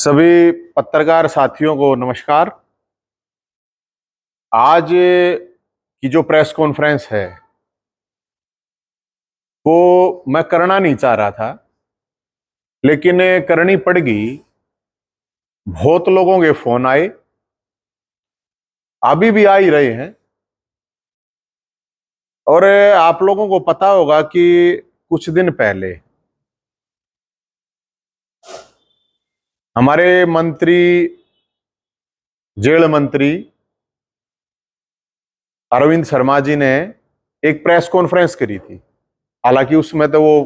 सभी पत्रकार साथियों को नमस्कार। आज की जो प्रेस कॉन्फ्रेंस है वो मैं करना नहीं चाह रहा था, लेकिन करनी पड़ गई। बहुत लोगों के फोन आए, अभी भी आ ही रहे हैं। और आप लोगों को पता होगा कि कुछ दिन पहले हमारे मंत्री, जेल मंत्री अरविंद शर्मा जी ने एक प्रेस कॉन्फ्रेंस करी थी। हालांकि उसमें तो वो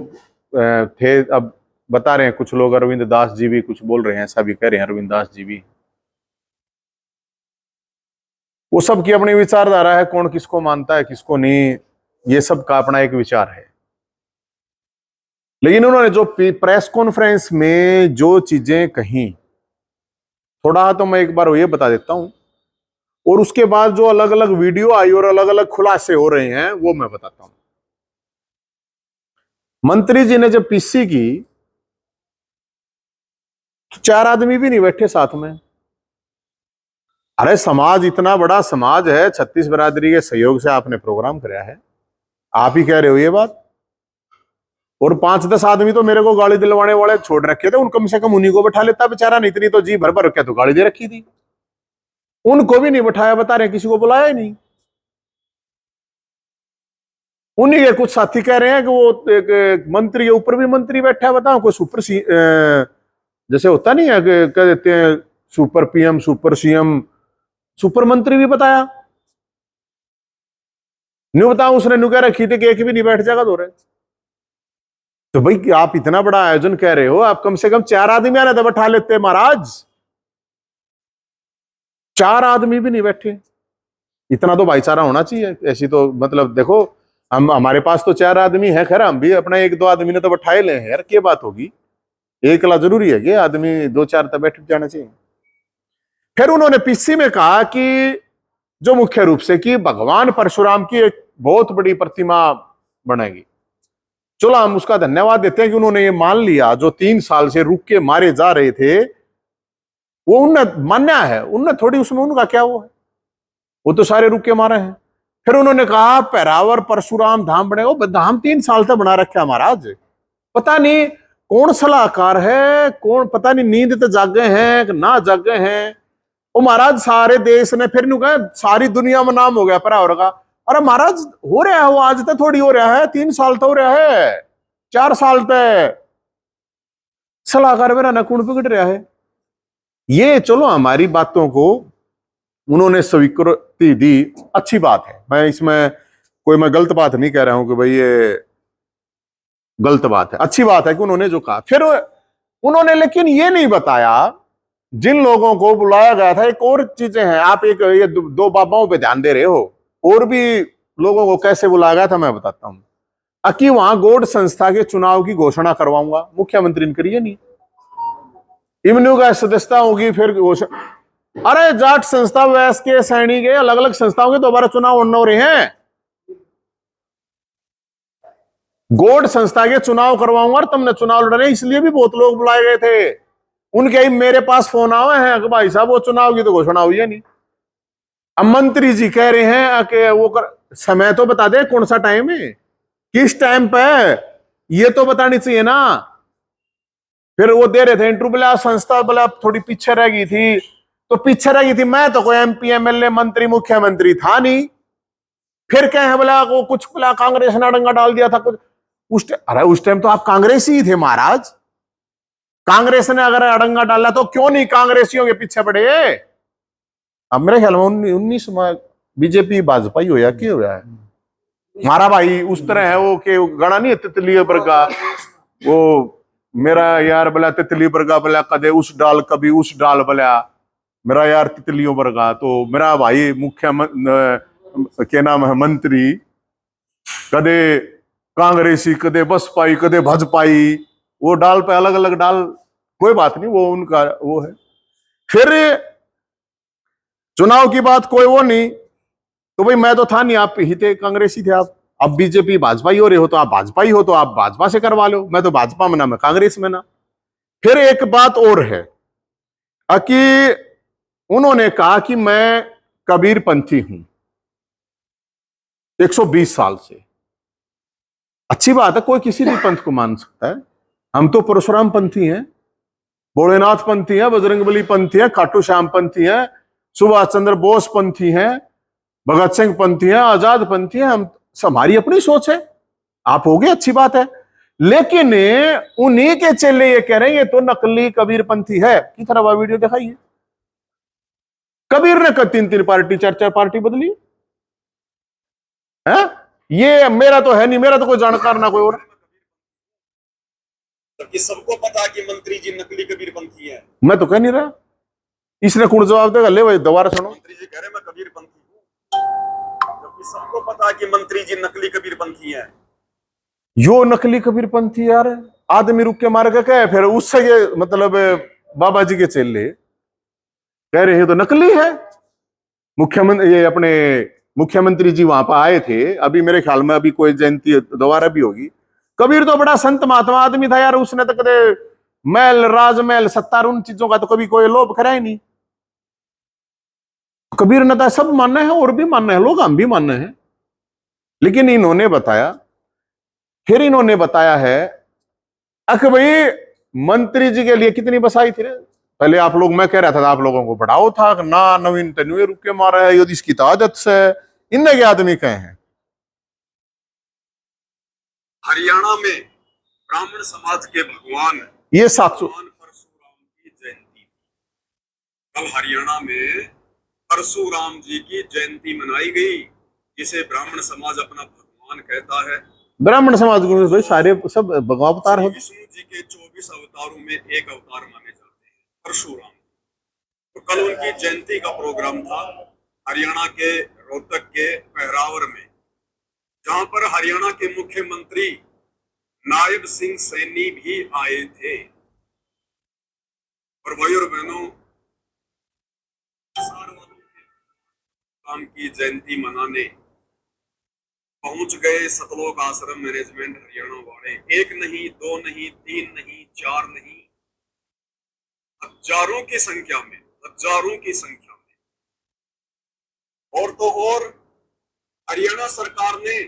थे, अब बता रहे हैं कुछ लोग अरविंद दास जी भी कुछ बोल रहे हैं, ऐसा भी कह रहे हैं अरविंद दास जी भी। वो सब की अपनी विचारधारा है, कौन किसको मानता है किसको नहीं, ये सब का अपना एक विचार है। लेकिन उन्होंने जो प्रेस कॉन्फ्रेंस में जो चीजें कही, थोड़ा तो मैं एक बार ये बता देता हूं, और उसके बाद जो अलग अलग वीडियो आई और अलग अलग खुलासे हो रहे हैं वो मैं बताता हूं। मंत्री जी ने जब पीसी की तो 4 आदमी भी नहीं बैठे साथ में। अरे समाज इतना बड़ा समाज है, 36 बिरादरी के सहयोग से आपने प्रोग्राम कराया है, आप ही कह रहे हो ये बात। और 5-10 आदमी तो मेरे को गाली दिलवाने वाले छोड़ रखे थे, उन कम से कम उन्हीं को बैठा लेता बेचारा, नहीं इतनी तो जी भर भर क्या तो गाली दे रखी थी। उनको भी नहीं बैठाया, बता रहे किसी को बुलाया ही नहीं। उन्हीं के कुछ साथी कह रहे हैं कि वो एक मंत्री के ऊपर भी मंत्री बैठा है, बताओ कोई सुपर जैसे होता नहीं है, कह देते हैं super PM, super CM, super मंत्री भी बताया। न्यू बताओ उसने न्यू कह रखी थी कि एक भी नहीं बैठ जाएगा दो रहे। तो भाई आप इतना बड़ा आयोजन कह रहे हो, आप कम से कम 4 आदमी आने तो बैठा लेते महाराज। 4 आदमी भी नहीं बैठे, इतना तो भाईचारा होना चाहिए। ऐसी तो मतलब देखो, हम हमारे पास तो 4 आदमी है, खैर हम भी अपना 1-2 आदमी ने तो बैठाए ले हैं यार, क्या बात होगी, एकला जरूरी है कि आदमी 2-4 तो बैठ जाना चाहिए। फिर उन्होंने पीसी में कहा कि जो मुख्य रूप से कि भगवान परशुराम की एक बहुत बड़ी प्रतिमा बनेगी। चलो हम उसका धन्यवाद देते हैं कि उन्होंने ये मान लिया, जो 3 साल से रुक के मारे जा रहे थे वो उनने मान्या है, उनने थोड़ी उसमें उनका क्या वो है, वो तो सारे रुक के मारे हैं। फिर उन्होंने कहा पैरावर परशुराम धाम बनेगा, वो धाम 3 साल तक बना रखा महाराज। पता नहीं कौन सलाहकार है, कौन पता नहीं नींद तो जागे हैं कि ना जागे हैं। वो महाराज सारे देश ने फिर कहा, सारी दुनिया में नाम हो गया पैरावर का। अरे महाराज हो रहा है वो, आज तक थोड़ी हो रहा है, 3 साल तो हो रहा है, 4 साल तक सलाहकार मेरा नकुण बिगड़ रहा है। ये चलो हमारी बातों को उन्होंने स्वीकृति दी, अच्छी बात है। मैं इसमें कोई मैं गलत बात नहीं कह रहा हूं कि भाई ये गलत बात है, अच्छी बात है कि उन्होंने जो कहा। फिर उन्होंने लेकिन ये नहीं बताया जिन लोगों को बुलाया गया था, एक और चीजें हैं। आप एक ये 2 बाबाओं पे ध्यान दे रहे हो, और भी लोगों को कैसे बुलाया गया था मैं बताता हूं। कि वहां गौड़ संस्था के चुनाव की घोषणा करवाऊंगा, मुख्यमंत्री ने करिए नहीं, इमनू का सदस्यता होगी, फिर घोषणा। अरे जाट संस्था, वैस के, सैनिक के, अलग अलग संस्थाओं के दोबारा चुनाव हो रहे हैं। गौड़ संस्था के चुनाव करवाऊंगा और तुमने चुनाव लड़ रहे, इसलिए भी बहुत लोग बुलाए गए थे। उनके ही मेरे पास फोन आए हैं कि भाई साहब वो चुनाव की तो घोषणा हुई है नहीं। अब मंत्री जी कह रहे हैं कि वो समय तो बता दे, कौन सा टाइम है, किस टाइम पे, ये तो बतानी चाहिए ना। फिर वो दे रहे थे इंटरव्यू, बोला संस्था बोला थोड़ी पीछे रह गई थी, तो पीछे रह गई थी, मैं तो कोई एमपी एमएलए मंत्री मुख्यमंत्री था नहीं। फिर कहे बोला वो कुछ बोला कांग्रेस ने अड़ंगा डाल दिया था कुछ अरे उस टाइम तो आप कांग्रेसी ही थे महाराज। कांग्रेस ने अगर अड़ंगा डाला तो क्यों नहीं कांग्रेसियों के पीछे पड़े। अब मेरे ख्याल में 19 में बीजेपी भाजपा ही हो या क्या हो है हमारा भाई, उस तरह है वो कि गणा नहीं है तितली पर का, वो मेरा यार बोला तितली पर का बोला कदे उस डाल कभी उस डाल बोला मेरा यार तितलियों पर का। तो मेरा भाई क्या नाम है मंत्री, कदे कांग्रेसी, कदे बसपाई, कदे भाजपाई, वो डाल पे अलग अलग डाल, कोई बात नहीं, वो उनका वो है। फिर चुनाव की बात कोई वो नहीं, तो भाई मैं तो था नहीं, आप ही थे, कांग्रेसी थे आप। अब बीजेपी भाजपा ही हो रहे हो तो आप भाजपा ही हो, तो आप भाजपा से करवा लो, मैं तो भाजपा में ना, मैं कांग्रेस में ना। फिर एक बात और है, कि उन्होंने कहा कि मैं कबीर पंथी हूं 120 साल से। अच्छी बात है, कोई किसी भी पंथ को मान सकता है। हम तो परशुराम पंथी हैं, भोलेनाथ पंथी हैं, बजरंगबली पंथी हैं, खाटू श्याम पंथी हैं, सुभाष चंद्र बोस पंथी हैं, भगत सिंह पंथी हैं, आजाद पंथी हैं। हम, हमारी अपनी सोच है, आप हो गए, अच्छी बात है। लेकिन उन्हीं के चेले ये कह रहे हैं ये तो नकली कबीर पंथी है। की तरह वीडियो दिखाइए। कबीर ने 3-3 पार्टी 4-4 पार्टी बदली है। ये मेरा तो है नहीं, मेरा तो कोई जानकार ना कोई और। जबकि सबको पता है कि मंत्री जी नकली कबीर पंथी है। मैं तो कह नहीं रहा, इसने कौन जवाब देगा? ले भाई दोबारा सुनो। मंत्री जी कह रहे मैं कबीर पंथी हूं, जबकि सबको पता है कि मंत्री जी नकली कबीर पंथी है। यो नकली कबीर पंथी यार, आदमी रुक के मार के कहे, फिर उससे ये मतलब बाबा जी के चेले कह रहे हैं तो नकली है। मुख्यमंत्री, ये अपने मुख्यमंत्री जी वहां पर आए थे, अभी मेरे ख्याल में अभी कोई जयंती दोबारा भी होगी। कबीर तो बड़ा संत महात्मा आदमी था यार, उसने तो कदे महल राजमहल सत्ता उन चीजों का तो कभी कोई लोभ करा ही नहीं। कबीर ने तो सब मानना है, और भी मानना है लोग, हम भी मानना है। लेकिन इन्होंने बताया, फिर इन्होंने बताया है अख भाई मंत्री जी के लिए कितनी बसाई थी रे। पहले आप लोग, मैं कह रहा था आप लोगों को बढ़ाओ था ना, नवीन तनुए रुक के मारा है, यदि इसकी तो आदत से इनने के आदमी कहे हैं। हरियाणा में ब्राह्मण समाज के भगवान ये 700 परशुराम की जयंती, कल हरियाणा में परशुराम जी की जयंती मनाई गई, जिसे ब्राह्मण समाज अपना भगवान कहता है। ब्राह्मण समाज को भाई सारे सब भगवान अवतार होते। विष्णु जी के 24 अवतारों में एक अवतार माने जाते हैं परशुराम। तो कल उनकी जयंती का प्रोग्राम था हरियाणा के रोहतक के पहरावर में, जहां पर हरियाणा के मुख्यमंत्री नायब सिंह सैनी भी आए थे। और भाई और बहनों, राम की जयंती मनाने पहुंच गए सतलोक आश्रम मैनेजमेंट हरियाणा वाले। एक नहीं, दो नहीं, तीन नहीं, चार नहीं, हजारों की संख्या में, हजारों की संख्या में। और तो और हरियाणा सरकार ने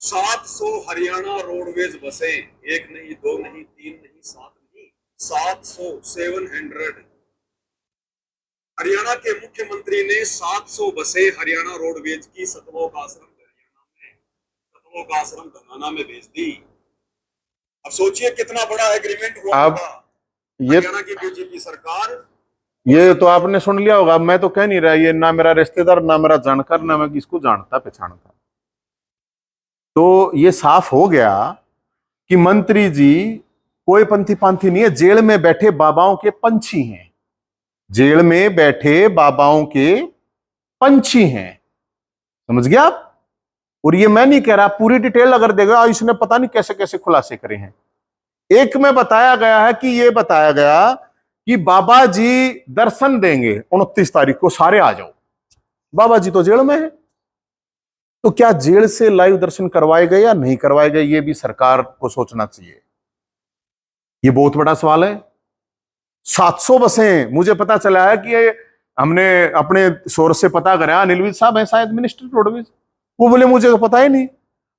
700 हरियाणा रोडवेज बसें, एक नहीं, दो नहीं, तीन नहीं, 7 नहीं, 700 हरियाणा के मुख्यमंत्री ने 700 बसें हरियाणा रोडवेज की सतलोक आश्रम हरियाणा में, सतलोक आश्रम धनाना में भेज दी। अब सोचिए कितना बड़ा एग्रीमेंट हुआ होगा हरियाणा की बीजेपी सरकार। ये तो आपने सुन लिया होगा, मैं तो कह नहीं रहा, ये ना मेरा रिश्तेदार, ना मेरा जानकार, ना मैं किसको जानता पहचानता। तो ये साफ हो गया कि मंत्री जी कोई पंथी पांथी नहीं है, जेल में बैठे बाबाओं के पंछी हैं। जेल में बैठे बाबाओं के पंछी हैं, समझ गया आप? और ये मैं नहीं कह रहा, पूरी डिटेल अगर देगा इसने पता नहीं कैसे कैसे खुलासे करे हैं। एक में बताया गया है कि ये बताया गया कि बाबा जी दर्शन देंगे 29 तारीख को, सारे आ जाओ। बाबा जी तो जेल में है, तो क्या जेल से लाइव दर्शन करवाए गए या नहीं करवाए गए, ये भी सरकार को सोचना चाहिए। ये बहुत बड़ा सवाल है। 700 बसें, मुझे पता चला है कि ये हमने अपने सोर्स से पता करा, अनिल विज साहब है शायद मिनिस्टर रोडवेज, वो बोले मुझे तो पता ही नहीं।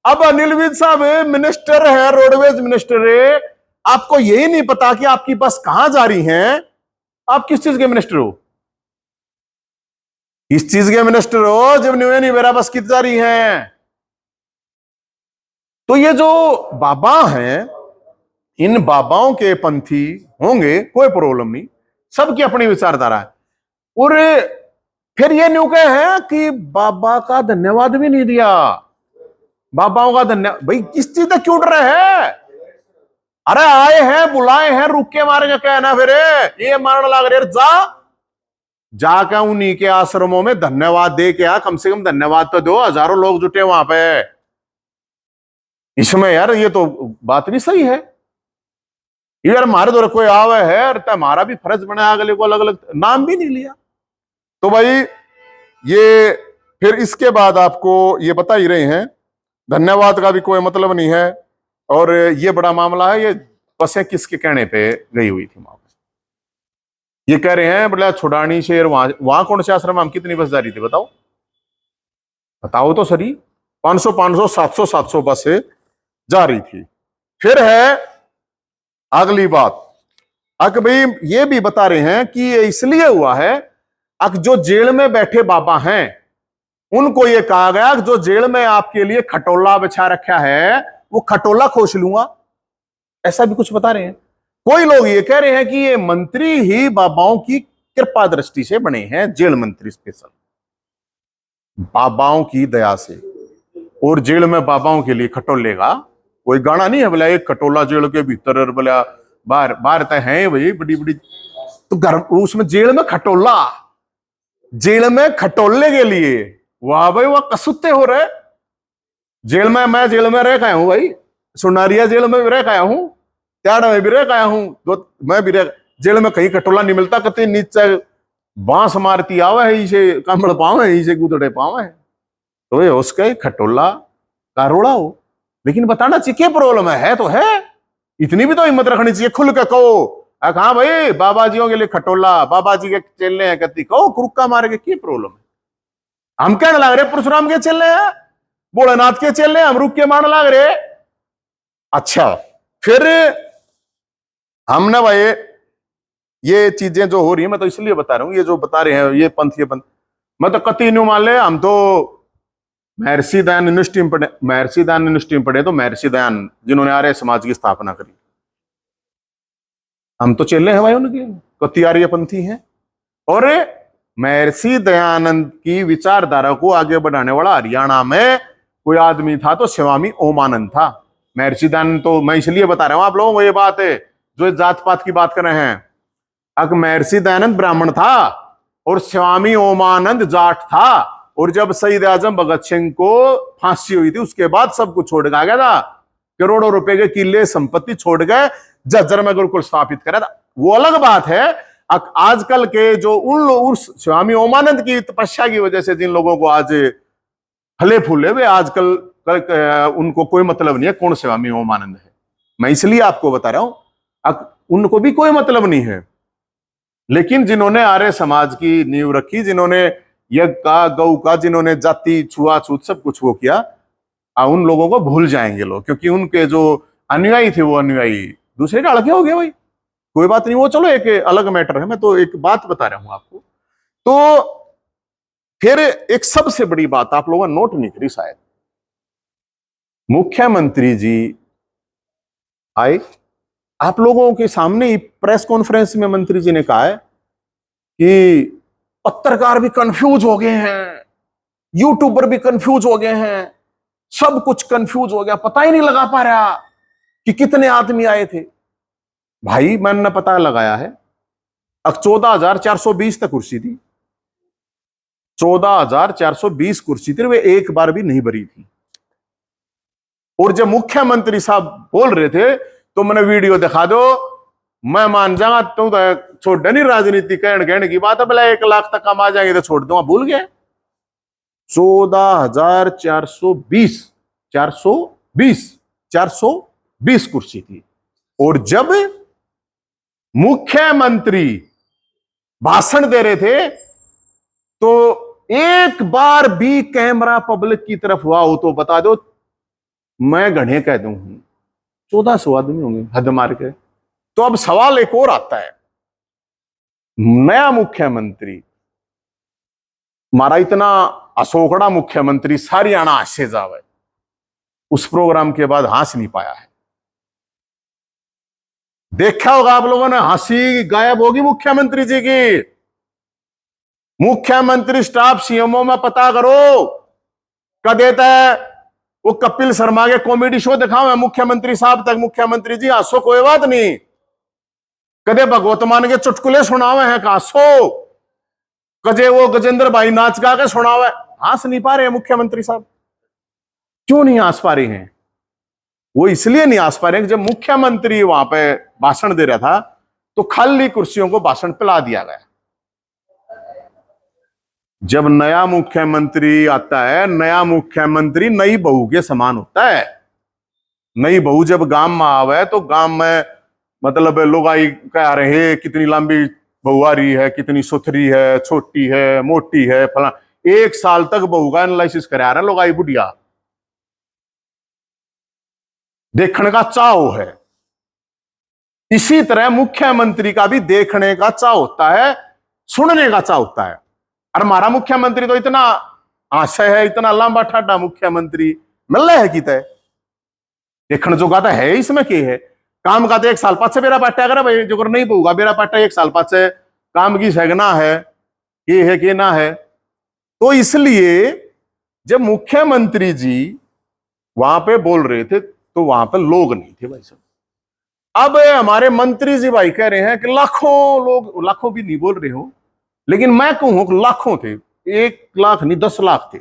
अब अनिल विज साहब मिनिस्टर है, रोडवेज मिनिस्टर है, आपको यही नहीं पता कि आपकी बस कहां जा रही है? आप किस चीज के मिनिस्टर हो? किस चीज के मिनिस्टर हो जब नहीं मेरा बस कित जा रही है? तो ये जो बाबा हैं, इन बाबाओं के पंथी होंगे, कोई प्रॉब्लम नहीं, सबकी अपनी विचारधारा है। और फिर ये न्यू कहे हैं कि बाबा का धन्यवाद भी नहीं दिया। बाबाओं का धन्यवाद भाई किस चीज तक क्यों रहे हैं? अरे आए हैं, बुलाए हैं, रुक के मार के कहना, फिर ये मारने लग रहे, जाकर उन्हीं के आश्रमों में धन्यवाद दे के आ, कम से कम धन्यवाद तो दो। हजारों लोग जुटे वहां पे, इसमें यार ये तो बात भी सही है यार। हमारे द्वारा कोई आवे है तो हमारा भी फर्ज बना, अगले को अलग अलग नाम भी नहीं लिया। तो भाई ये फिर इसके बाद आपको ये बता ही रहे हैं, धन्यवाद का भी कोई मतलब नहीं है। और ये बड़ा मामला है, ये बसें किसके कहने पे गई हुई थी वहां। ये कह रहे हैं बोला छुड़ानी शेर, वहां कौन से आश्रम हम कितनी बस जा रही थी बताओ, बताओ तो सही। 500 500 700 700 बसें जा रही थी। फिर है अगली बात, अक भाई ये भी बता रहे हैं कि ये इसलिए हुआ है अक जो जेल में बैठे बाबा हैं उनको ये कहा गया कि जो जेल में आपके लिए खटोला बिछा रखा है वो खटोला खोस लूंगा, ऐसा भी कुछ बता रहे हैं। कोई लोग ये कह रहे हैं कि ये मंत्री ही बाबाओं की कृपा दृष्टि से बने हैं, जेल मंत्री स्पेशल बाबाओं की दया से, और जेल में बाबाओं के लिए खटोलेगा। कोई गाना नहीं है बोला एक खटोला जेल के भीतर, बोला बाहर बाहर तो है भाई बड़ी बड़ी, तो घर उसमें जेल में खटोला, जेल में खटोले के लिए, वाह भाई वाह कसुत्ते हो रहे। जेल में मैं जेल में रह गया हूं भाई, सुनारिया जेल में भी रह गया हूं, त्याड़ा में भी रह गया हूं, तो मैं भी रह, जेल में कहीं खटोला नहीं मिलता, कति नीचे बांस मारती आवे है इसे कमड़ पावे है इसे गुदड़े पावे है, तो ये उसका खटोला कारोड़ा हो। लेकिन बताना चाहिए क्या प्रॉब्लम है तो है, इतनी भी तो हिम्मत रखनी चाहिए खुल के कहो हाँ भाई बाबा जियों के लिए खटोला, बाबा जी के चेले हैं कति कहो कुरुक्का मारे के क्या प्रॉब्लम है। हम कहने लग रहे परशुराम के चेले हैं, भोलेनाथ के चेले हैं, हम रुक के मारने लग रहे। अच्छा फिर हमने भाई ये चीजें जो हो रही है मैं तो इसलिए बता रहा हूं, ये जो बता रहे हैं ये पंथ मैं तो कति न्यू मान ले, हम तो महर्षि दयान यूनिवर्सिटी में पढ़े, महर्षि दयान यूनिवर्सिटी में पढ़े, तो महर्षि दयान जिन्होंने आर्य समाज की स्थापना करी, हम तो चेले हैं भाई उनके, कति आर्य पंथी हैं। और महर्षि दयानंद की विचारधारा को आगे बढ़ाने वाला हरियाणा में कोई आदमी था तो स्वामी ओमानंद था। महर्षि दयानंद तो मैं इसलिए बता रहा हूं आप लोगों को ये बात है जो जात पात की बात कर रहे हैं, अग महर्षि दयानंद ब्राह्मण था और स्वामी ओमानंद जाट था, और जब शहीद आजम भगत सिंह को फांसी हुई थी उसके बाद सब कुछ छोड़ के आ गया था, करोड़ों रुपए के किले संपत्ति छोड़ गए, झज्जर में गुरुकुल स्थापित करा था। वो अलग बात है। आजकल के जो उस स्वामी ओमानंद की तपस्या की वजह से जिन लोगों को आज फले फूले वे आजकल उनको कोई मतलब नहीं है कौन स्वामी ओमानंद है, मैं इसलिए आपको बता रहा हूं उनको भी कोई मतलब नहीं है। लेकिन जिन्होंने आर्य समाज की नींव रखी, जिन्होंने यज्ञ का गौ का, जिन्होंने जाति छुआछूत सब कुछ वो किया, उन लोगों को भूल जाएंगे लोग, क्योंकि उनके जो अनुयायी थे वो अनुयायी दूसरे डाल के हो गए भाई, कोई बात नहीं, वो चलो एक अलग मैटर है, मैं तो एक बात बता रहा हूं आपको। तो फिर एक सबसे बड़ी बात आप लोगों ने नोट नहीं करी शायद, मुख्यमंत्री जी आए, आप लोगों के सामने ही प्रेस कॉन्फ्रेंस में मंत्री जी ने कहा है कि पत्रकार भी कंफ्यूज हो गए हैं, यूट्यूबर भी कंफ्यूज हो गए हैं, सब कुछ कंफ्यूज हो गया, पता ही नहीं लगा पा रहा कि कितने आदमी आए थे। भाई मैंने पता लगाया है 14,420 तक कुर्सी थी, 14,420 कुर्सी थी, वे एक बार भी नहीं भरी थी। और जब मुख्यमंत्री साहब बोल रहे थे तो मैंने वीडियो दिखा दो, मैं मान जाऊंगा, तुम तो छोड़ नहीं राजनीति कहने की बात है, भला 1 लाख तक कम आ जाएंगे तो छोड़ दूंगा, भूल गए। 14,420 420 कुर्सी थी। और जब मुख्यमंत्री भाषण दे रहे थे तो एक बार भी कैमरा पब्लिक की तरफ हुआ हो तो बता दो, मैं गढ़े कह दूं 1400 आदमी होंगे हद मार के। तो अब सवाल एक और आता है, नया मुख्यमंत्री हमारा इतना अशोकड़ा मुख्यमंत्री हरियाणा हंसे जावे, उस प्रोग्राम के बाद हंस नहीं पाया है। देखा होगा आप लोगों ने, हंसी गायब होगी मुख्यमंत्री जी की। मुख्यमंत्री स्टाफ सीएमओ में पता करो कब देता है, वो कपिल शर्मा के कॉमेडी शो दिखाओ मुख्यमंत्री साहब तक, मुख्यमंत्री जी हंसो कोई बात नहीं, कदे भगवत मान के चुटकुले सुनावे हैं हंसो, कजे वो गजेंद्र भाई नाच गा के सुनावे, हंस नहीं पा रहे मुख्यमंत्री साहब। क्यों नहीं हंस पा रहे हैं? वो इसलिए नहीं हंस पा रहे कि जब मुख्यमंत्री वहां पे भाषण दे रहा था तो खाली कुर्सियों को भाषण पिला दिया गया। जब नया मुख्यमंत्री आता है, नया मुख्यमंत्री नई बहू के समान होता है। नई बहू जब गांव में आवे तो गांव में मतलब लोग आई कह रहे कितनी लंबी बहुआरी है, कितनी सुथरी है, छोटी है, मोटी है, फला। 1 साल तक बहू का एनालिसिस करा रहे लोग, आई बुढ़िया देखने का चाव है। इसी तरह मुख्यमंत्री का भी देखने का चाव होता है, सुनने का चाव होता है। और हमारा मुख्यमंत्री तो इतना आशय है, इतना लंबा ठाडा मुख्यमंत्री मिल रहा है कि तय देखने जो गाता है इसमें के है काम का तो 1 साल पाछे बेरा पाटा अगर भाई जो नहीं पऊगा बेरा पाटा 1 साल पाछे काम की सगना है ये है कि ना है। तो इसलिए जब मुख्यमंत्री जी वहां पे बोल रहे थे तो वहां पे लोग नहीं थे भाई साहब। अब हमारे मंत्री जी भाई कह रहे हैं कि लाखों लोग, लाखों भी नहीं बोल रहे हो लेकिन मैं कहूं लाखों थे, 1 लाख नहीं 10 लाख थे।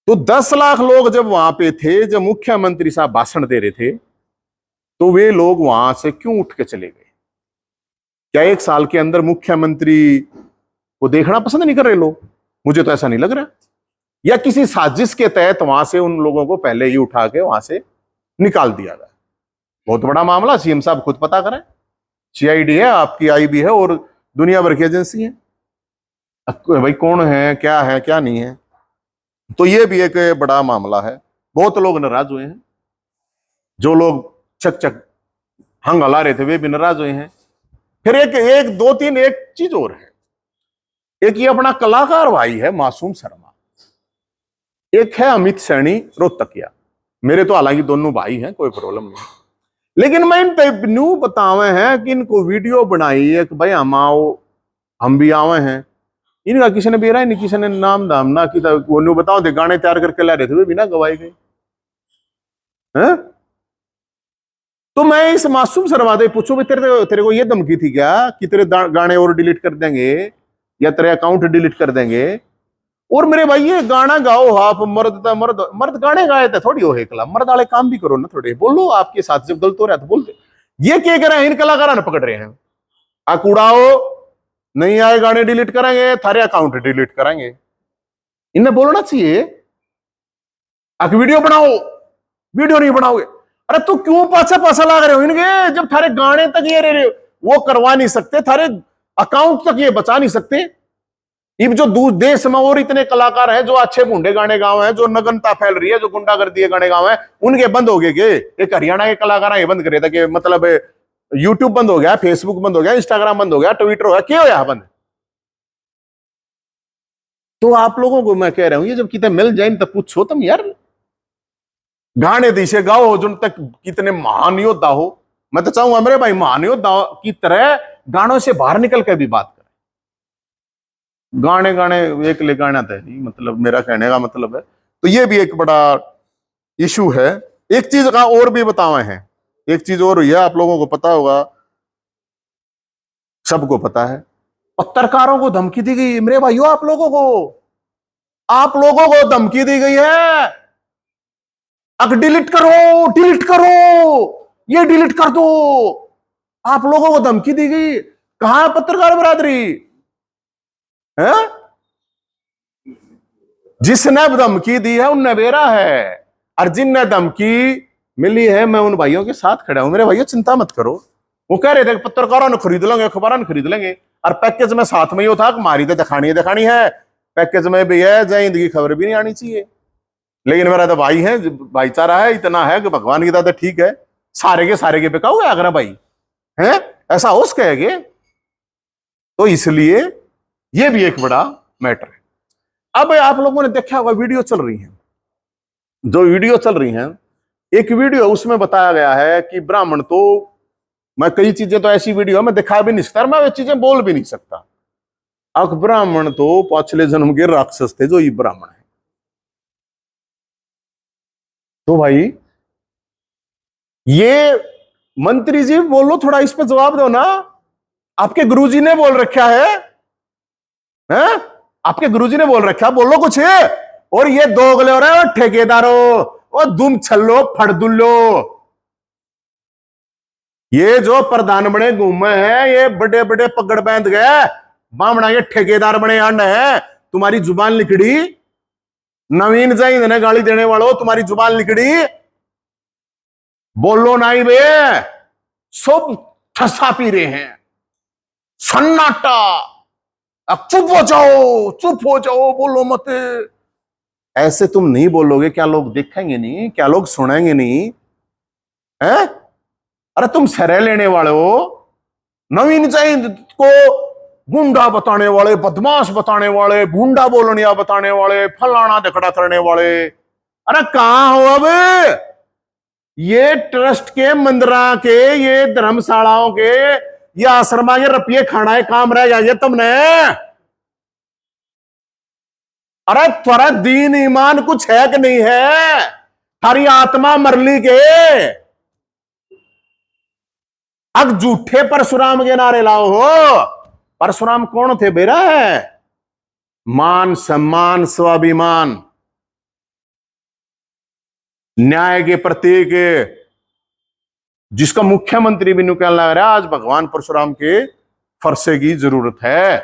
तो 10 लाख लोग जब वहां पे थे, जब मुख्यमंत्री साहब भाषण दे रहे थे तो वे लोग वहां से क्यों उठ के चले गए? क्या 1 साल के अंदर मुख्यमंत्री को देखना पसंद नहीं कर रहे लोग? मुझे तो ऐसा नहीं लग रहा। या किसी साजिश के तहत वहां से उन लोगों को पहले ही उठा के वहां से निकाल दिया गया। बहुत बड़ा मामला, सीएम साहब खुद पता करें। सीआईडी है, आपकी आईबी है और दुनिया भर की एजेंसी है। भाई कौन है, क्या नहीं है। तो ये भी एक बड़ा मामला है। बहुत लोग नाराज हुए हैं, जो लोग चक हंग हला रहे थे वे भी नाराज हुए हैं। फिर एक दो तीन एक चीज और है। एक ये अपना कलाकार भाई है मासूम शर्मा, एक है अमित सैनी रोहतकिया। मेरे तो हालांकि दोनों भाई हैं, कोई प्रॉब्लम नहीं, लेकिन मैं इन पे न्यू बतावे हैं कि इनको वीडियो बनाई है कि भाई हम आओ, हम भी आवे हैं। इनका किसी ने बेरा नहीं, किसी ने नाम दाम ना कि वो न्यू बताओ दे गाने तैयार करके ला रहे थे वे बिना गवाए गए हैं। तो मैं इस मासूम शर्मा से पूछूं भाई तेरे को ये धमकी थी क्या कि तेरे गाने और डिलीट कर देंगे या तेरे अकाउंट डिलीट कर देंगे? और मेरे भाई ये गाना गाओ, आप मर्द गाने गाए थे थोड़ी हो हेकला, मर्द वाले काम भी करो ना थोड़े, बोलो आपके साथ जब गलत हो रहा है तो बोलते। ये क्या कर रहे हैं, इन कलाकारों ने पकड़ रहे हैं, आकुड़ाओ नहीं आए गाने डिलीट करेंगे, थारे अकाउंट डिलीट करेंगे। इन्हें बोलना चाहिए आके वीडियो बनाओ, वीडियो नहीं बनाओगे। अरे तू क्यों पाछा पाछा लाग रहे हो इनके? जब थारे गाने तक ये रहे वो करवा नहीं सकते, थारे अकाउंट तक ये बचा नहीं सकते। ये जो देश में और इतने कलाकार हैं जो अच्छे भूडे गाने गाँव हैं, जो नगनता फैल रही है, जो गुंडागर्दी गाने गाँव हैं, उनके बंद हो गए के? एक हरियाणा के कलाकार ये बंद करे था कि मतलब यूट्यूब बंद हो गया, फेसबुक बंद हो गया, इंस्टाग्राम बंद हो गया, ट्विटर हो गया, क्या हो गया बंद? तो आप लोगों को मैं कह रहा हूं ये जब कितने मिल जाए तब पूछो तुम यार, गाने दिशे गाओ हो जो तक कितने महान योद्धा हो। मैं तो चाहूंगा मेरे भाई महान योद्धा की तरह गानों से बाहर निकल के भी बात करें। गाने गाने एक ले गाना था नहीं, मतलब मेरा कहने का मतलब है। तो ये भी एक बड़ा इशू है। एक चीज का और भी बतावे हैं, एक चीज और हुई है, आप लोगों को पता होगा, सबको पता है, पत्रकारों को धमकी दी गई। मेरे भाइयों आप लोगों को धमकी दी गई है, अब डिलीट करो, डिलीट करो, ये डिलीट कर दो। आप लोगों को धमकी दी गई। कहां है पत्रकार बरादरी है? जिसने धमकी दी है उनने बेरा है, और जिनने धमकी मिली है मैं उन भाइयों के साथ खड़ा हूं। मेरे भाइयों चिंता मत करो। वो कह रहे थे पत्रकारों ने खरीद लेंगे, अखबारों ने खरीद लेंगे, और पैकेज में साथ में ही था कि मारी तो दिखानी है, पैकेज में भी है, जय हिंद की खबर भी नहीं आनी चाहिए। लेकिन मेरा तो भाई है, भाईचारा है, इतना है कि भगवान की दादा ठीक है, सारे के बेकाऊ है अगर भाई है, ऐसा हो सकेगे। तो इसलिए ये भी एक बड़ा मैटर है। अब आप लोगों ने देखा होगा वीडियो चल रही है, जो वीडियो चल रही है, एक वीडियो उसमें बताया गया है कि ब्राह्मण, तो मैं कई चीजें तो ऐसी वीडियो मैं दिखा भी नहीं सकता, मैं वे चीजें बोल भी नहीं सकता। अब ब्राह्मण तो पिछले जन्म के राक्षस थे जो ये ब्राह्मण है। तो भाई ये मंत्री जी बोलो, थोड़ा इस पे जवाब दो ना। आपके गुरुजी ने बोल रखा है, आपके गुरुजी ने बोल रखा, बोलो कुछ। और ये दोगले हो रहे हो ठेकेदारों, और दुम छल्लो फड़दुल्लो, ये जो प्रधान बने घूमे हैं, ये बड़े बड़े पगड़ बांध गए, बामणा के ठेकेदार बने आंड है। तुम्हारी जुबान लिखड़ी, नवीन जैन ने गाली देने वालों, तुम्हारी जुबान लिखड़ी, बोलो नहीं बे, सब ठसा पी रहे हैं। सन्नाटा, अब चुप हो जाओ, बोलो मत। ऐसे तुम नहीं बोलोगे, क्या लोग देखेंगे नहीं, क्या लोग सुनेंगे नहीं है? अरे तुम सरे लेने वाले हो, नवीन जैन को गुंडा बताने वाले, बदमाश बताने वाले, भूंडा बोलनिया बताने वाले, फलाना दखड़ा करने वाले। अरे कहां हो अब? ये ट्रस्ट के, मंदिरा के, ये धर्मशालाओं के, ये आश्रमा के रुपये खाना काम रह गया ये तुमने। अरे तुम्हारा दीन ईमान कुछ है कि नहीं है? थारी आत्मा मरली के अब झूठे परशुराम के नारे लाओ हो। परशुराम कौन थे बेरा? है मान, सम्मान, स्वाभिमान, न्याय के प्रतीक, जिसका मुख्यमंत्री भी कहने लग रहा है आज भगवान परशुराम के फरसे की जरूरत है,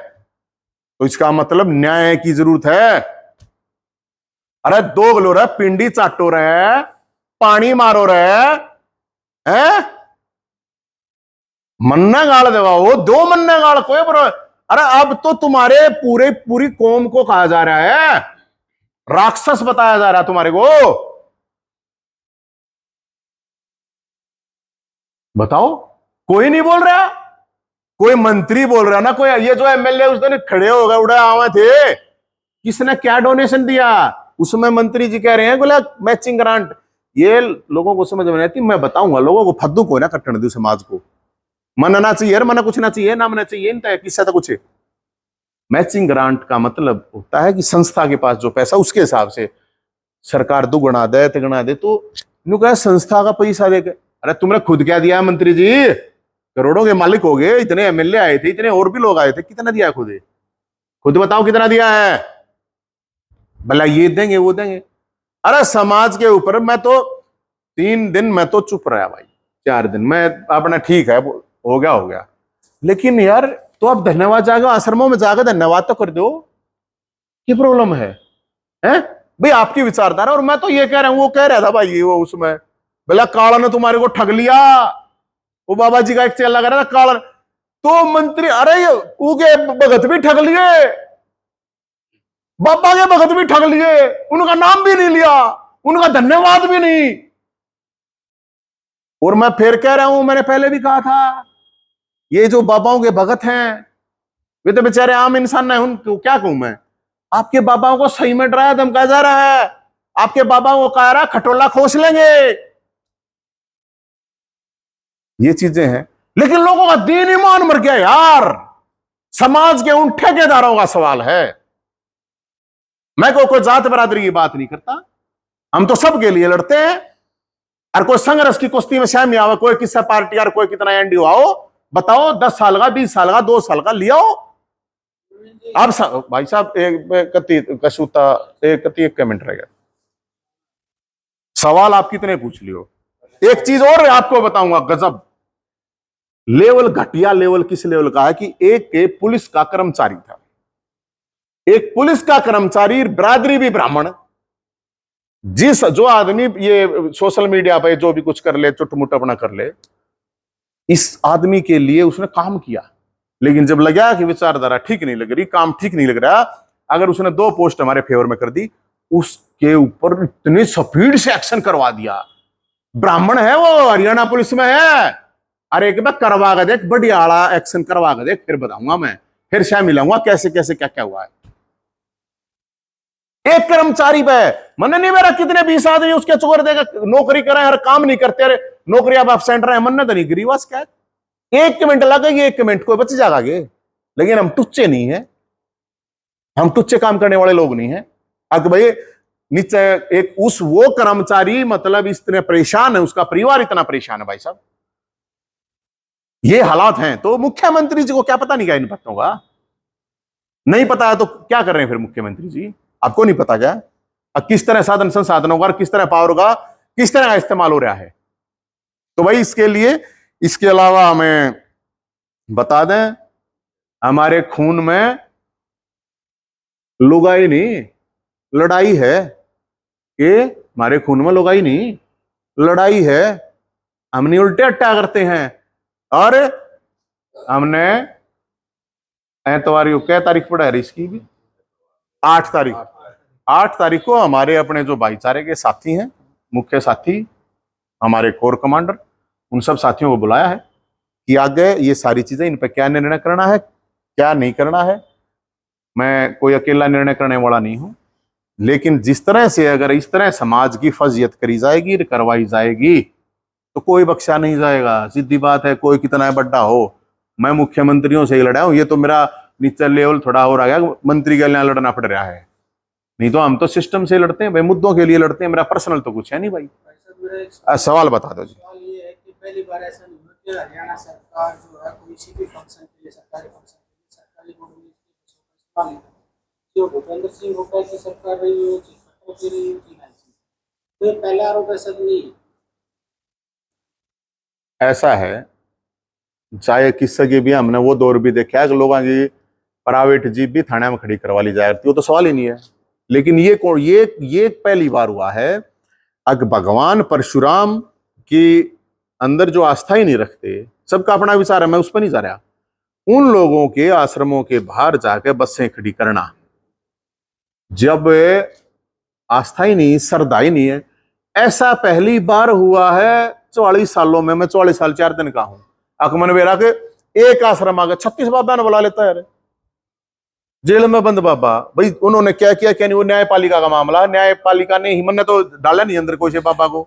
तो इसका मतलब न्याय की जरूरत है। अरे दो गलो रहे, पिंडी चाटो रहे, पानी मारो रहे हैं, मन्ना गाल देवाओ, दो मन्ना गाल कोई पर। अरे अब तो तुम्हारे पूरी कौम को कहा जा रहा है, राक्षस बताया जा रहा है तुम्हारे को। बताओ, कोई नहीं बोल रहा, कोई मंत्री बोल रहा ना, कोई ये जो एमएलए उस दिन खड़े हो गए, उड़े आवे थे, किसने क्या डोनेशन दिया? उसमें मंत्री जी कह रहे हैं बोला मैचिंग ग्रांट। ये लोगों को समझ में नहीं आती, मैं बताऊंगा लोगों को, फद्दू को ना कट्टन दू समाज को मनना चाहिए, मना कुछ ना चाहिए, ना मना चाहिए, किससे तो कुछ। मैचिंग ग्रांट का मतलब होता है कि संस्था के पास जो पैसा, उसके हिसाब से सरकार दुगुना दे तिगुना दे, तो कहा संस्था का पैसा देके। अरे तुमने खुद क्या दिया मंत्री जी? करोड़ों के मालिक हो गए, इतने एमएलए आए थे, इतने और भी लोग आए थे, कितना दिया खुद बताओ कितना दिया है? भला ये देंगे वो देंगे। अरे समाज के ऊपर मैं तो 3 दिन मैं तो चुप रहा भाई, 4 दिन मैं अपना ठीक है, हो गया, लेकिन यार तो अब धन्यवाद जाकर आश्रमों में जाकर धन्यवाद तो कर दो। क्या प्रॉब्लम है भाई? आपकी विचारधारा, और मैं तो ये कह रहा हूं, वो कह रहा था भाई वो उसमें, भला काला ने तुम्हारे को ठग लिया, वो बाबा जी का एक चेला लगा रहा था काला, तो मंत्री, अरे उनके भगत भी ठग लिए, बाबा के भगत भी ठग लिए, उनका नाम भी नहीं लिया, उनका धन्यवाद भी नहीं। और मैं फिर कह रहा हूं, मैंने पहले भी कहा था, ये जो बाबाओं के भगत हैं वे तो बेचारे आम इंसान है, उनको क्या कहूं मैं? आपके बाबाओं को सही में डराया धमकाया जा रहा है, आपके बाबाओं को कह रहा खटोला खोस लेंगे, ये चीजें हैं। लेकिन लोगों का दीन ईमान मर गया यार। समाज के उन ठेकेदारों का सवाल है। मैं कोई जात बरादरी की बात नहीं करता, हम तो सबके लिए लड़ते हैं। और कोई संघर्ष की कुश्ती में शामिल आवे, कोई किस्सा पार्टी और कोई कितना एनडीओ आओ, बताओ 10 साल का, 20 साल का, 2 साल का लिया हो। अब भाई साहब एक कमेंट रह गया, सवाल आप कितने पूछ लियो। एक चीज और आपको बताऊंगा, गजब लेवल, घटिया लेवल किस लेवल का है कि एक पुलिस का कर्मचारी था, एक पुलिस का कर्मचारी, बरादरी भी ब्राह्मण, जिस जो आदमी ये सोशल मीडिया पे जो भी कुछ कर ले, चुटमुट अपना कर ले, इस आदमी के लिए उसने काम किया। लेकिन जब लगा कि विचारधारा ठीक नहीं लग रही, काम ठीक नहीं लग रहा, अगर उसने 2 पोस्ट हमारे फेवर में कर दी, उसके ऊपर इतनी स्पीड से एक्शन करवा दिया। ब्राह्मण है वो, हरियाणा पुलिस में है। अरे एक बार करवा के देख, बढ़िया आला एक्शन करवा के देख, फिर बताऊंगा मैं, फिर शायद मिलाऊंगा कैसे कैसे क्या क्या हुआ है। एक कर्मचारी पे मन नहीं मेरा, कितने 20 आदमी उसके चोर देगा, नौकरी करें हर काम नहीं करते, अरे नौकरी आप एबसेंट रहे, मन तो नहीं गिरीवास क्या है? 1 मिनट लगेगी, 1 मिनट कोई बच जाएगा आगे। लेकिन हम टुच्चे नहीं है, हम टुच्चे काम करने वाले लोग नहीं है। अब भाई नीचे एक वो कर्मचारी मतलब इतने परेशान है, उसका परिवार इतना परेशान है भाई साहब, ये हालात हैं। तो मुख्यमंत्री जी को क्या पता नहीं क्या इन बातों का? नहीं पता है तो क्या कर रहे हैं फिर मुख्यमंत्री जी? आपको नहीं पता क्या? अब किस तरह साधन संसाधनों का, किस तरह पावर का, किस तरह का इस्तेमाल हो रहा है? तो भाई इसके लिए, इसके अलावा हमें बता दें, हमारे खून में लुगाई नहीं लड़ाई है, कि हमारे खून में लुगाई नहीं लड़ाई है। हमने उल्टे अट्टा करते हैं, और हमने एतवार को क्या तारीख पड़ा है इसकी भी? 8 तारीख। 8 तारीख को हमारे अपने जो भाईचारे के साथी हैं, मुख्य साथी, हमारे कोर कमांडर, उन सब साथियों को बुलाया है कि आगे ये सारी चीजें, इन पर क्या निर्णय करना है, क्या नहीं करना है। मैं कोई अकेला निर्णय करने वाला नहीं हूं, लेकिन जिस तरह से अगर इस तरह समाज की फजीयत करी जाएगी, करवाई जाएगी, तो कोई बख्शा नहीं जाएगा। सीधी बात है, कोई कितना बड़ा हो। मैं मुख्यमंत्रियों से ही लड़ा हूं, ये तो मेरा नीचे लेवल थोड़ा और आ गया, मंत्री के लिए लड़ना पड़ रहा है। नहीं तो हम तो सिस्टम से लड़ते हैं भाई, मुद्दों के लिए लड़ते हैं। मेरा पर्सनल तो कुछ है नहीं भाई। सवाल बता दो जी। सवाल ये है कि पहली बार ऐसा नहीं हुआ कि हरियाणा सरकार जो है कोई किसी भी फंक्शन के लिए, सरकारी फंक्शन के लिए, सरकारी बोर्ड में इस्तेमाल नहीं करती। जो भूपेंद्र सिंह होगा की सरकार रही हो, खट्टर की रही हो, तो ये पहला आरोप ऐसा नहीं है। ऐसा है, चाहे किस्से की भी हमने वो दौर भी देखा है कि लोगों की प्राइवेट जीप भी थाने में खड़ी करवा ली जाती, वो तो सवाल ही नहीं है। लेकिन ये पहली बार हुआ है। अगर भगवान परशुराम की अंदर जो आस्था ही नहीं रखते, सबका अपना विचार है, मैं उस पर नहीं जा रहा, उन लोगों के आश्रमों के बाहर जाकर बसें खड़ी करना, जब आस्था ही नहीं, श्रद्धा ही नहीं है, ऐसा पहली बार हुआ है 44 सालों में। मैं 44 साल 4 दिन का हूं। अकमन वेरा के एक आश्रम आगे 36 बाबा ने बुला लेता है। जेल में बंद बाबा, भाई उन्होंने क्या किया क्या नहीं, वो न्यायपालिका का मामला। न्यायपालिका ने ही मन तो डाला नहीं अंदर कोई से बाबा को,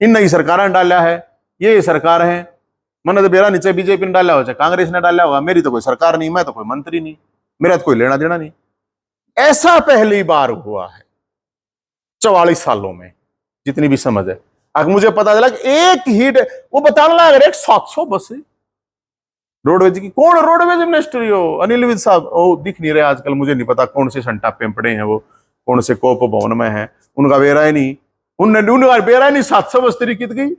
इन नई सरकार ने डाला है, ये सरकार है। मन तो बेरा नीचे बीजेपी ने डाला हो, चाहे कांग्रेस ने डाला होगा, मेरी तो कोई सरकार नहीं, मैं तो कोई मंत्री नहीं, मेरा तो कोई लेना देना नहीं। ऐसा पहली बार हुआ है 44 सालों में, जितनी भी समझ है। अगर मुझे पता चला कि एक हीट, वो बताने लगा 700 बस रोडवेज की। कौन रोडवेज मिनिस्ट्री हो? अनिल विज साहब। ओ दिख नहीं रहे आजकल, मुझे नहीं पता कौन से संटापे में पड़े हैं वो, कौन से कोप भवन में है, उनका बेरा ही नहीं। उनका बेरा ही नहीं। 700 बस तरीके गई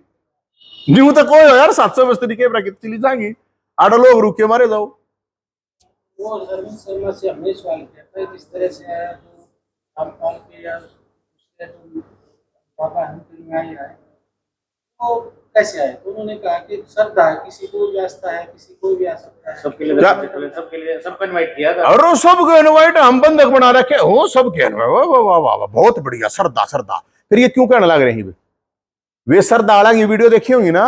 न्यू तक कोई हो यार, 700 बस तरीके प्रकृति चली जाएंगी, 8 लोग रुके मारे जाओ। वो अरविंद शर्मा से हमने सवाल किया था, जिस तरह से है जो रामपाल के या दूसरे जो बाबा हम आए हैं, तो कैसे आए? तो उन्होंने कहा कि श्रद्धा है, किसी को भी आस्था है, किसी को भी आ सकता है, सबके लिए सबको इनवाइट किया था। और सबको इनवाइट, हम बंधक बना रखे हो सबके इनवाइट। वाह वाह वाह, बहुत बढ़िया। श्रद्धा श्रद्धा, फिर ये क्यों कहने लग रही है? वे श्रद्धा की वीडियो देखी होंगी ना,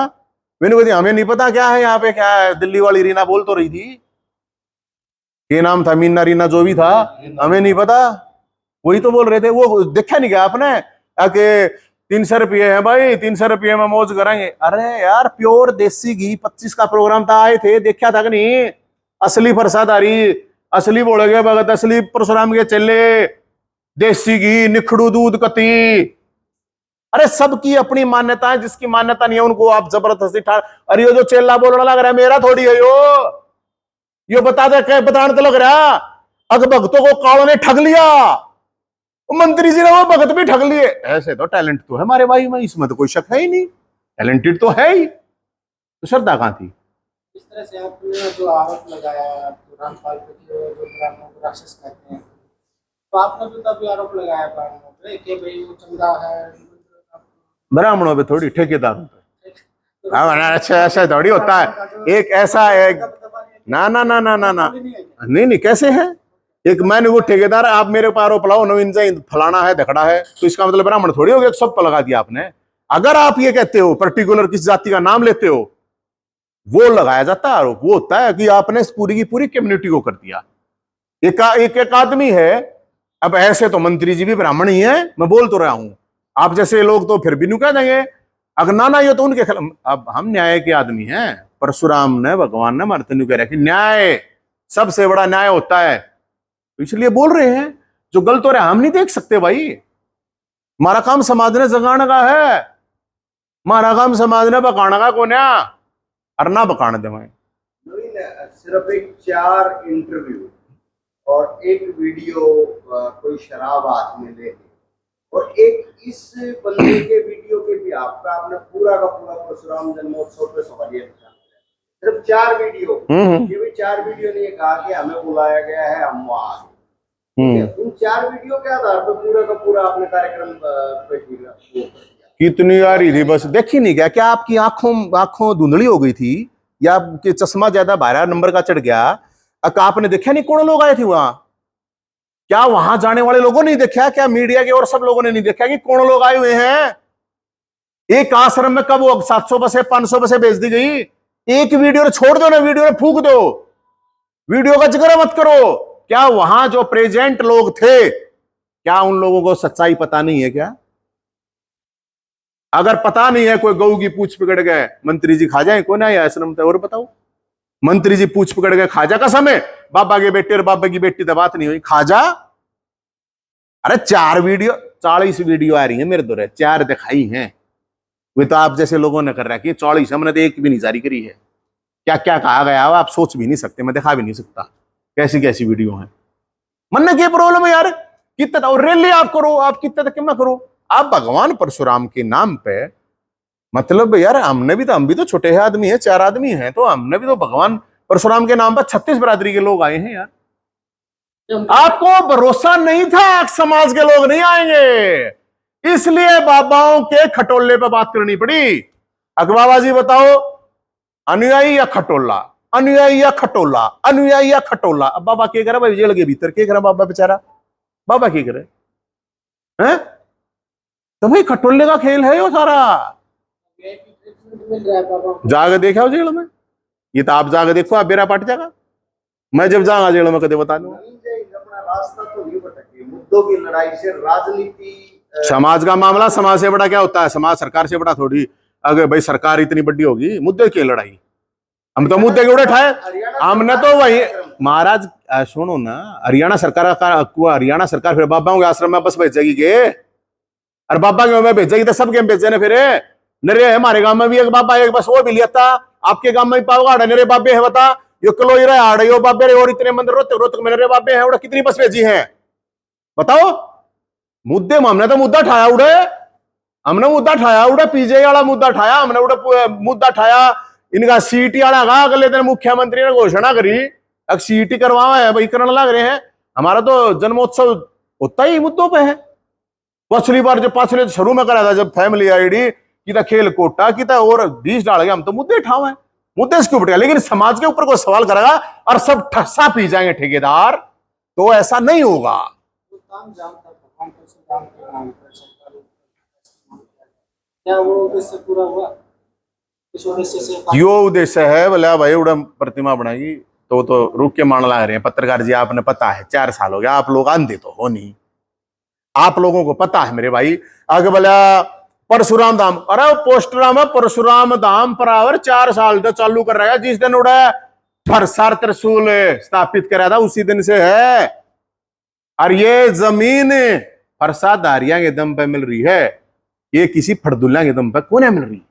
मैंने कहती हमें नहीं पता क्या है यहाँ पे, क्या है। दिल्ली वाली रीना बोल तो रही थी, ये नाम था मीना रीना जो भी था, हमें नहीं पता, वही तो बोल रहे थे। वो देखा नहीं क्या आपने कि 300 रुपये है भाई, 300 रुपये में मौज करेंगे। अरे यार प्योर देसी घी 25 का प्रोग्राम था, आए थे, देखा था कि नहीं? असली प्रसादारी, असली बोलेगे भगत, असली परशुराम के चेले, देसी घी, निखड़ू दूध कती। अरे सबकी अपनी मान्यता है, जिसकी मान्यता नहीं है उनको आप जबरदस्ती ठार। अरे ये जो चेला बोलने लग रहा है, मेरा थोड़ी है यो बता दे क्या बताने तो लग रहा। अगर भक्तों को कालों ने ठग लिया, मंत्री जी ने वो भगत भी ठग लिए। ऐसे तो टैलेंट तो है हमारे भाई में, इसमें तो कोई शक है ही नहीं, टैलेंटेड तो है ही। तो श्रद्धा कहां थी? इस तरह से आपने जो आरोप लगाया तो रामपाल पे, जो ब्राह्मणों को राक्षस कहते हैं, तो आपने भी तभी आरोप लगाया ब्राह्मणों पे कि भाई वो चंदा है। ब्राह्मणों पे थोड़ी, ठेकेदारों पे। अच्छा ऐसा थोड़ी होता है। एक ऐसा एक ना ना ना ना ना ना नहीं नहीं, कैसे है? एक मैंने वो ठेकेदार, आप मेरे पर आरोप लाओ नवीन जैन फलाना है धकड़ा है, तो इसका मतलब ब्राह्मण थोड़ी हो गया, सब पर लगा दिया आपने। अगर आप ये कहते हो, पर्टिकुलर किस जाति का नाम लेते हो, वो लगाया जाता है आरोप। वो होता है कि आपने पूरी की पूरी कम्युनिटी को कर दिया। एक आदमी है, अब ऐसे तो मंत्री जी भी ब्राह्मण ही है, मैं बोल तो रहा हूं। आप जैसे लोग तो फिर भी नहीं कह देंगे, अगर ना ये तो उनके खिलाफ। अब हम न्याय के आदमी हैं, परशुराम ने, भगवान ने मरते नहीं कह रहे कि न्याय सबसे बड़ा न्याय होता है, तो इसलिए बोल रहे हैं। जो गलत हो रहा है हम नहीं देख सकते भाई, हमारा काम समाज ने जगाने का है, हमारा काम समाज ने बकाने का कोन्या और ना बकाने दे। सिर्फ एक 4 इंटरव्यू और एक वीडियो कोई शराब हाथ में ले, और एक इस बंदे के वीडियो के भी आपने पूरा का पूरा परशुराम जन्मोत्सव पे सवालिया निशान, सिर्फ 4 वीडियो। ये भी 4 वीडियो ने कहा कि हमें बुलाया गया है, हम वहां आ गए। उन 4 वीडियो के आधार पर पूरा का पूरा आपने कार्यक्रम पेश किया। कितनी आ रही थी बस, देखी नहीं क्या? क्या आपकी आंखों धुंधली हो गई थी, या आपके चश्मा ज्यादा 12 नंबर का चढ़ गया? आपने देखा नहीं कौन लोग आए थे वहां? क्या वहां जाने वाले लोगों ने नहीं देखा? क्या मीडिया के और सब लोगों ने नहीं देखा कि कौन लोग आए हुए हैं? एक आश्रम में कब 700 बसें 500 बसें भेज दी गई? एक वीडियो छोड़ दो ना, वीडियो में फूक दो, वीडियो का जिक्र मत करो। क्या वहां जो प्रेजेंट लोग थे, क्या उन लोगों को सच्चाई पता नहीं है क्या? अगर पता नहीं है, कोई गऊ की पूछ पकड़ गए, मंत्री जी खा जाए, कौन आया आश्रम में? और बताओ, मंत्री जी पूछ पकड़ गए, खाजा का समय, बाबा के बेटे और बाबा की बेटी तो बात नहीं हुई, खाजा। अरे 40 वीडियो आ रही है मेरे द्वारा, 4 दिखाई हैं। वे तो आप जैसे लोगों ने कर रखी है 40, हमने तो एक भी नहीं जारी करी है। क्या क्या कहा गया हो आप सोच भी नहीं सकते, मैं दिखा भी नहीं सकता कैसी कैसी वीडियो है। मन में क्या प्रॉब्लम है यार? कितना रैली आप करो, आप कितना तक क्यों करो? आप भगवान परशुराम के नाम पे, मतलब यार हम भी तो छोटे आदमी है, 4 आदमी हैं, तो हमने भी तो भगवान परशुराम के नाम पर 36 बरादरी के लोग आए हैं यार। आपको भरोसा नहीं था समाज के लोग नहीं आएंगे, इसलिए बाबाओं के खटोले पे बात करनी पड़ी। बाबा जी बताओ, अनुयायी या खटोला, अनुयायी या खटोला, अनुयायी या खटोला? अब बाबा क्या करे भाई? जेल के भीतर क्या करे बाबा बेचारा? बाबा क्या करे हैं? तो भाई खटोले का खेल है वो सारा। जाके देखा हो जेल में? ये तो आप जाके देखो, आप बेरा पट जाएगा। मैं जब जाऊंगा जेल में कदे बता दूंगा। अपना रास्ता तो नहीं भटके, मुद्दों की लड़ाई से राजनीति, समाज का मामला समाज से बड़ा क्या होता है? समाज सरकार से बड़ा थोड़ी। अगर भाई सरकार इतनी बड़ी होगी, मुद्दे की लड़ाई, हम तो मुद्दे क्यों उठाए? हमने तो वही महाराज सुनो ना, हरियाणा सरकार फिर बाबाओं के आश्रम में बस भेजेगी के? और बाबा के में भेजेगी तो सब के भेजे ने फिर नरे? हमारे गांव में भी एक बाबा, एक बस वो भी लिया था, आपके गांव में भी पाओगा नरे बाबे है, बता यो कलोईरा हाड़ यो बाबे और इतने मंदिर रोहतक में नरे बाबे हैं, उड़ा कितनी बस भेजी है बताओ? मुद्दे में हमने तो मुद्दा उठाया उड़े, हमने मुद्दा उठाया उड़े, पीजे वाला मुद्दा उठाया हमने उड़े, मुद्दा उठाया इनका सीटी वाला का। अगले दिन मुख्यमंत्री ने घोषणा करी अब सीटी करवावा है भाई, करने लग रहे हैं। हमारा तो जन्मोत्सव होता ही मुद्दों पे है। पिछली बार जो पाछले शुरू में करा था जब फैमिली आईडी की था, खेल कोटा की था, और 20 डाल गया, हम तो मुद्दे उठावे, मुद्दे इसके ऊपर। लेकिन समाज के ऊपर कोई सवाल करेगा और सब ठस्सा पी जाएंगे ठेकेदार, तो ऐसा नहीं होगा। क्या वो उद्देश्य पूरा हुआ? इस उद्देश्य से यो उद्देश्य है बोला भाई उड़ा प्रतिमा बनाई तो रुक के मान ला रहे हैं। पत्रकार जी आपने पता है 4 साल हो गया, आप लोग आंधे तो हो नहीं, आप लोगों को पता है मेरे भाई। आगे बोला परशुराम धाम, अरे पोस्टर में परशुराम धाम पर 4 साल तो चालू कर रहा है, जिस दिन उड़ा फरसार त्रिशूल स्थापित करा था उसी दिन से है। और ये जमीन फरसाधारियां के दम पे मिल रही है, ये किसी फड़दुल्ला के दम पे कौन है मिल रही?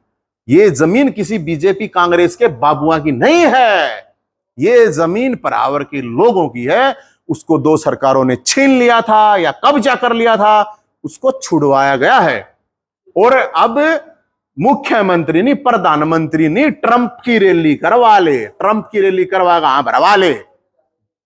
ये जमीन किसी बीजेपी कांग्रेस के बाबुआ की नहीं है, ये जमीन परावर के लोगों की है। उसको 2 सरकारों ने छीन लिया था या कब्जा कर लिया था, उसको छुड़वाया गया है। और अब मुख्यमंत्री नहीं, प्रधानमंत्री नहीं, ट्रंप की रैली करवा ले, ट्रंप की रैली करवाएगा, भरवा ले।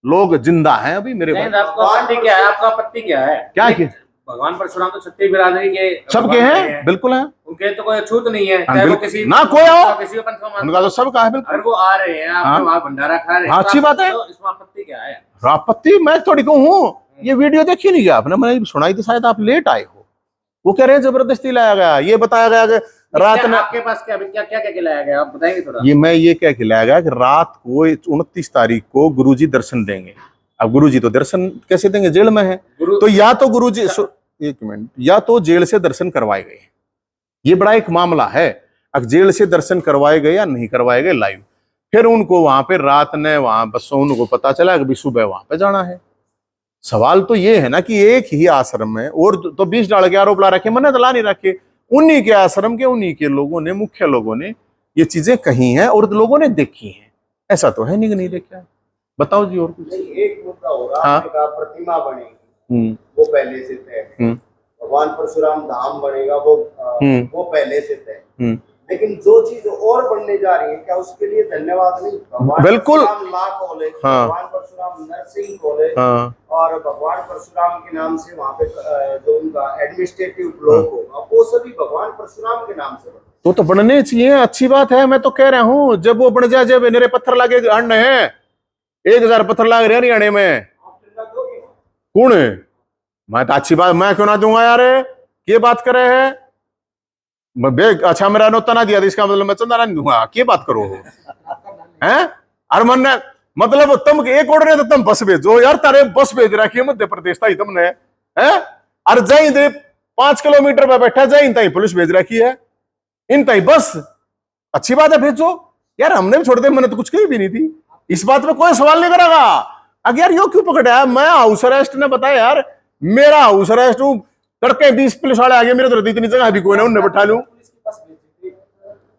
लोग जिंदा हैं अभी मेरे भाई। आपका आपत्ति क्या है? आपका आपत्ति क्या है? क्या कि भगवान परशुराम तो 36 बिरादरी के सबके हैं, बिल्कुल हैं, उनके तो कोई छूत नहीं है, हाँ, चाहे वो किसी ना कोई हो, किसी पंथ को मानते उनका तो सबका है बिल्कुल। अगर वो आ रहे हैं आप वहाँ भंडारा खा रहे हैं, हाँ, तो अच्छी बात है। तो इसमें आपत्ति क्या है? आपत्ति मैं थोड़ी कहूँ, ये वीडियो देखी नहीं क्या आपने? मैंने सुनाई थी, शायद आप लेट आए हो। वो कह रहे हैं जबरदस्ती लाया गया, ये बताया गया कि रात में आपके पास क्या क्या क्या क्या खिलाया गया, आप बताएंगे थोड़ा? ये क्या खिलाया गया कि रात को 29 तारीख को गुरुजी दर्शन देंगे। अब गुरुजी तो दर्शन कैसे देंगे, जेल में है, तो या तो गुरुजी एक मिनट, या तो जेल से दर्शन करवाए गए, ये बड़ा एक मामला है। अब जेल से दर्शन करवाए गए या नहीं करवाए गए लाइव, फिर उनको वहां पे रात ने वहां बस उनको पता चला कि सुबह वहां पे जाना है। सवाल तो ये है ना कि एक ही आश्रम में और तो 20 डाल के आरोप ला रखे, मैंने तो ला नहीं रखे, उन्हीं के आश्रम के उन्हीं के लोगों ने, मुख्य लोगों ने ये चीजें कही हैं और लोगों ने देखी हैं। ऐसा तो है नहीं कि नहीं देखा। बताओ जी और कुछ। एक मुद्दा हो रहा हाँ? आपने कहा प्रतिमा बनेगी, वो पहले से तय है। भगवान परशुराम धाम बनेगा, वो पहले से तय। लेकिन जो चीज और बनने जा रही है, क्या उसके लिए धन्यवाद नहीं? भगवान बिल्कुल। परशुराम लॉ कॉलेज, हाँ। भगवान परशुराम नर्सिंग कॉलेज, हाँ। और भगवान परशुराम के नाम से वहाँ पे जो उनका एडमिनिस्ट्रेटिव ब्लॉक होगा, वो सभी भगवान परशुराम के नाम से बने। तो बनने चाहिए, अच्छी बात है। मैं तो कह रहा हूं जब वो बन जाए, जब मेरे पत्थर लगे अन्न है, 1000 पत्थर लाग रहे हैं हरियाणा में। कौन है? मैं तो अच्छी बात, मैं क्यों ना दूंगा यार, ये बात करे है। अच्छा मेरा नोता ना दिया तो इसका मतलब मैं चंदा ना दूंगा, क्या बात करो हैं? अरे मन मतलब तुम एक ऑर्डर तो तुम बस भेजो यार, तारे बस भेज रखी है मध्य प्रदेश ताई तुमने है। अरे जय दे 5 किलोमीटर पर बैठा जाए इन ताई पुलिस भेज रखी है, इन ताई बस। अच्छी बात है भेजो यार, हमने भी छोड़ दे, मैंने तो कुछ कही भी नहीं थी, इस बात पे कोई सवाल नहीं करेगा। अगर यार यो क्यों पकड़ा? मैं हाउस अरेस्ट ने बताया यार, मेरा हाउस अरेस्ट हूं, तड़के 20 पुलिस वाले आगे, मेरे तो इतनी जगह भी कोई ना, उन्हें बैठा लूं।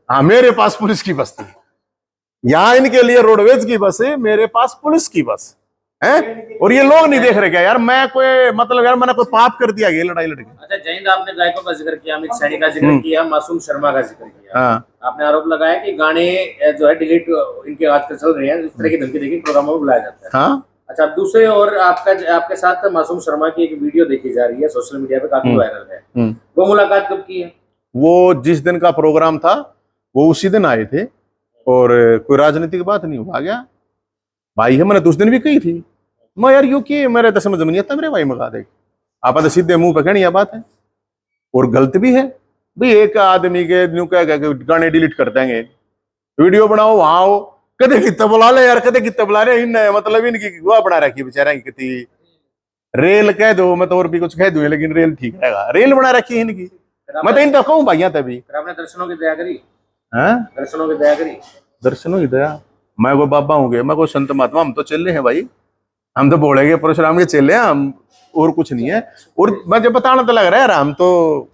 हाँ मेरे पास पुलिस की बस थी, यहां इनके लिए रोडवेज की बस है, मेरे पास पुलिस की बस है। और ये लोग नहीं देख रहे क्या यार, मैं कोई मतलब यार मैंने कोई पाप कर दिया ये लड़ाई लड़के। अच्छा जयंत, आपने गायकों का जिक्र किया, अमित सैनी का जिक्र किया, मासूम शर्मा का जिक्र किया। हाँ आपने आरोप लगाया कि गाने जो है डिलीट इनके आजकल चल रहे हैं, इस तरह की धमकी देके प्रोग्रामों में बुलाया जाता है। हाँ अच्छा, अब दूसरे और आपके साथ मासूम शर्मा की एक वीडियो देखी जा रही है सोशल मीडिया पे, काफी वायरल है। वो मुलाकात कब की है? वो जिस दिन का प्रोग्राम था वो उसी दिन आए थे, और कोई राजनीतिक बात नहीं हुआ गया भाई है। मैंने तो उस दिन भी कही थी, मैं यार यू की मेरे तो समझ में नहीं आता मेरे भाई मगा दे, आप तो सीधे मुंह पे कहनी यह बात है, और गलत भी है भाई। एक आदमी के न्यू कह गाने डिलीट कर देंगे, वीडियो बनाओ वहां आओ, कदे कितना बुला ले यार, कदे कितना बुला ले, इन मतलब इनकी गुआ बना रखी बेचारा की कितनी। रेल कह दो, मैं तो और भी कुछ कह दूं, लेकिन रेल ठीक रहेगा, रेल बना रखी है इनकी। मैं तो इन तक कहूँ भैया तभी। फिर आपने दर्शनों की दया करी? हाँ दर्शनों की दया करी? दर्शनों की दया, मैं कोई बाबा हूँ मैं कोई संत महात्मा, हम तो चेले हैं भाई, हम तो बोलेंगे परशुराम के चेले हैं हम, और कुछ नहीं है। और मैं जब बताना तो लग रहा है यार, हम तो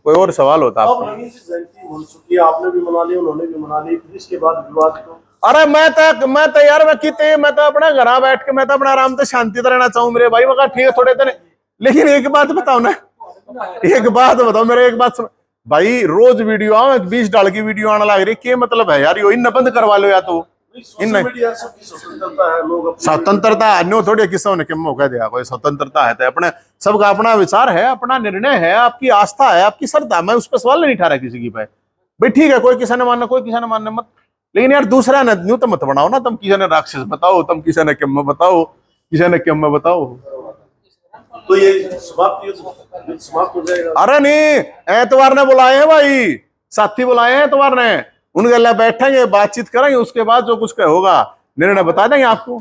कोई और सवाल होता अब आपको। नवीन से जयंती हो चुकी है, आपने भी मना ली, उन्होंने भी मना ली, फिर इसके बाद विवाद तो अरे मैं तो यार मैं तो अपना घर बैठ के मैं तो अपना आराम से शांति से रहना चाहूँ मेरे भाई। मैं कहा ठीक है थोड़े दिन, लेकिन एक बात बताओ ना, एक बात बताओ मेरे, एक बात सुन भाई, रोज वीडियो आओ 20 डाल की वीडियो आने लग रही, क्या मतलब है यार? यो इन बंद करवा लो या तो सोशल मीडिया सबकी स्वतंत्रता है, लोग अपनी स्वतंत्रता नो थोड़ी किस्सों ने क्यों मौका दिया, कोई स्वतंत्रता है तो अपने सबका अपना विचार है, अपना निर्णय है, आपकी आस्था है, आपकी श्रद्धा, मैं उस पर सवाल नहीं ठहरा किसी की पे भाई। ठीक है कोई किसी ने मानना, कोई किसी ने मानना मत, लेकिन यार दूसरा ना न्यू तो मत बनाओ ना, तुम किसी ने राक्षस बताओ, तुम किसी ने क्यों बताओ, किसी ने क्यों बताओ। तो ये समाप्त हो जाएगा। अरे नहीं, एतवार ने बुलाए हैं भाई, साथी बुलाए हैं एतवार ने, उनके लिए बैठेंगे, बातचीत करेंगे, उसके बाद जो कुछ होगा निर्णय बता देंगे आपको।